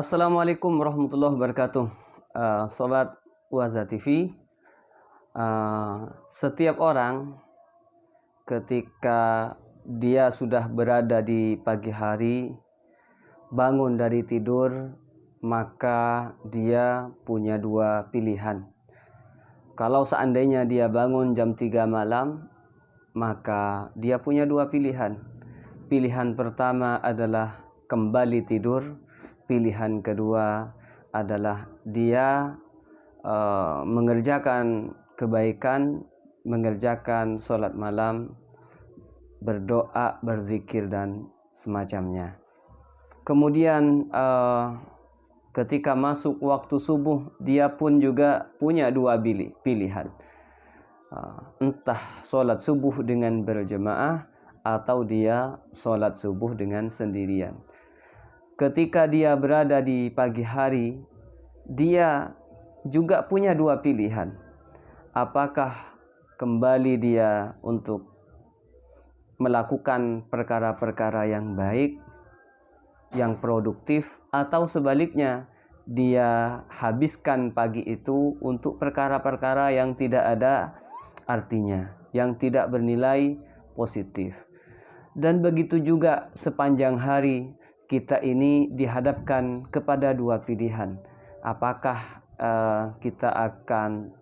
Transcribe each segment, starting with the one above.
Assalamualaikum warahmatullahi wabarakatuh. Sobat Waza TV, setiap orang ketika dia sudah berada di pagi hari, bangun dari tidur, maka dia punya dua pilihan. Kalau seandainya dia bangun jam 3 malam, maka dia punya dua pilihan. Pilihan pertama adalah kembali tidur. Pilihan kedua adalah dia mengerjakan kebaikan, mengerjakan sholat malam, berdoa, berzikir, dan semacamnya. Kemudian ketika masuk waktu subuh, dia pun juga punya dua pilihan. Entah sholat subuh dengan berjemaah atau dia sholat subuh dengan sendirian. Ketika dia berada di pagi hari, dia juga punya dua pilihan. Apakah kembali dia untuk melakukan perkara-perkara yang baik, yang produktif, atau sebaliknya dia habiskan pagi itu untuk perkara-perkara yang tidak ada artinya, yang tidak bernilai positif. Dan begitu juga sepanjang hari kita ini dihadapkan kepada dua pilihan. Apakah kita akan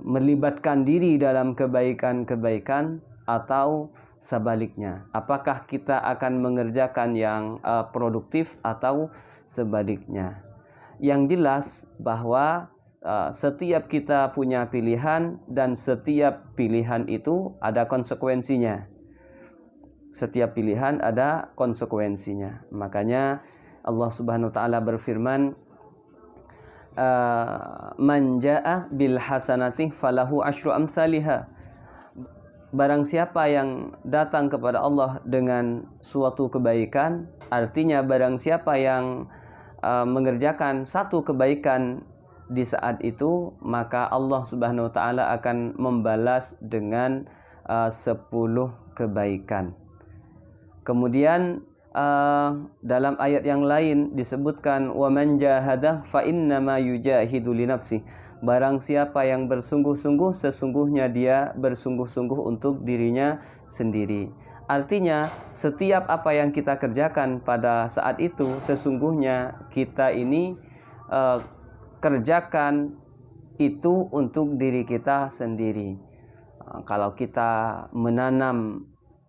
melibatkan diri dalam kebaikan-kebaikan atau sebaliknya? Apakah kita akan mengerjakan yang produktif atau sebaliknya? Yang jelas bahwa setiap kita punya pilihan dan setiap pilihan itu ada konsekuensinya. Setiap pilihan ada konsekuensinya. Makanya Allah Subhanahu wa taala berfirman, "Man jaa'a bil hasanati falahu asyru amsalihha." Barang siapa yang datang kepada Allah dengan suatu kebaikan, artinya barang siapa yang mengerjakan satu kebaikan di saat itu, maka Allah Subhanahu wa taala akan membalas dengan 10 kebaikan. Kemudian dalam ayat yang lain disebutkan, wa man jahada fa innama yujahidu li nafsi. Barang siapa yang bersungguh-sungguh, sesungguhnya dia bersungguh-sungguh untuk dirinya sendiri. Artinya setiap apa yang kita kerjakan pada saat itu, sesungguhnya kita ini kerjakan itu untuk diri kita sendiri. Kalau kita menanam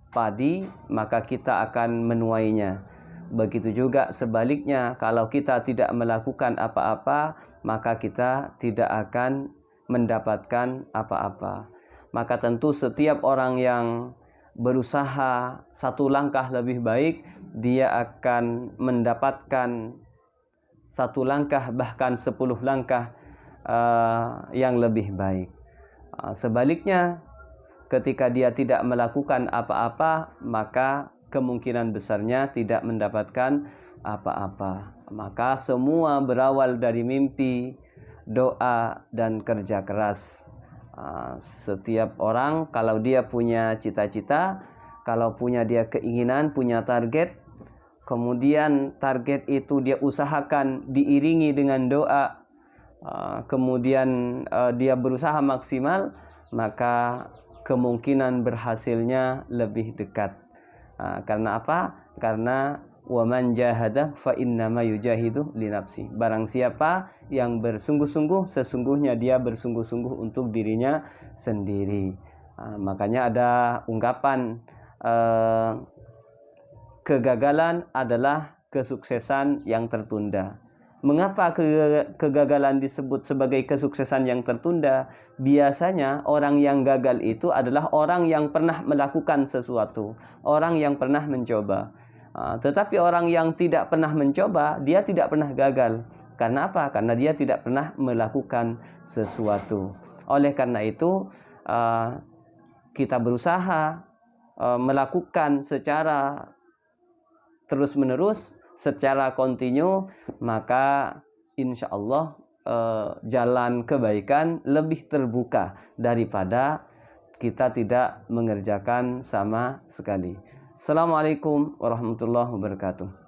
padi, maka kita akan menuainya. Begitu juga sebaliknya, kalau kita tidak melakukan apa-apa, maka kita tidak akan mendapatkan apa-apa. Maka tentu setiap orang yang berusaha satu langkah lebih baik, dia akan mendapatkan satu langkah, bahkan 10 langkah yang lebih baik. Sebaliknya, ketika dia tidak melakukan apa-apa, maka kemungkinan besarnya tidak mendapatkan apa-apa. Maka semua berawal dari mimpi, doa, dan kerja keras. Setiap orang kalau dia punya cita-cita, kalau punya dia keinginan, punya target, kemudian target itu dia usahakan diiringi dengan doa, kemudian dia berusaha maksimal, maka kemungkinan berhasilnya lebih dekat. Karena apa? Karena wa man jahada fa innama yujahidu li nafsi. Barang siapa yang bersungguh-sungguh, sesungguhnya dia bersungguh-sungguh untuk dirinya sendiri. Makanya ada ungkapan kegagalan adalah kesuksesan yang tertunda. Mengapa kegagalan disebut sebagai kesuksesan yang tertunda? Biasanya orang yang gagal itu adalah orang yang pernah melakukan sesuatu, orang yang pernah mencoba. Tetapi orang yang tidak pernah mencoba, dia tidak pernah gagal. Karena apa? Karena dia tidak pernah melakukan sesuatu. Oleh karena itu, kita berusaha melakukan secara terus-menerus, secara kontinu, maka insya Allah jalan kebaikan lebih terbuka daripada kita tidak mengerjakan sama sekali. Assalamualaikum warahmatullahi wabarakatuh.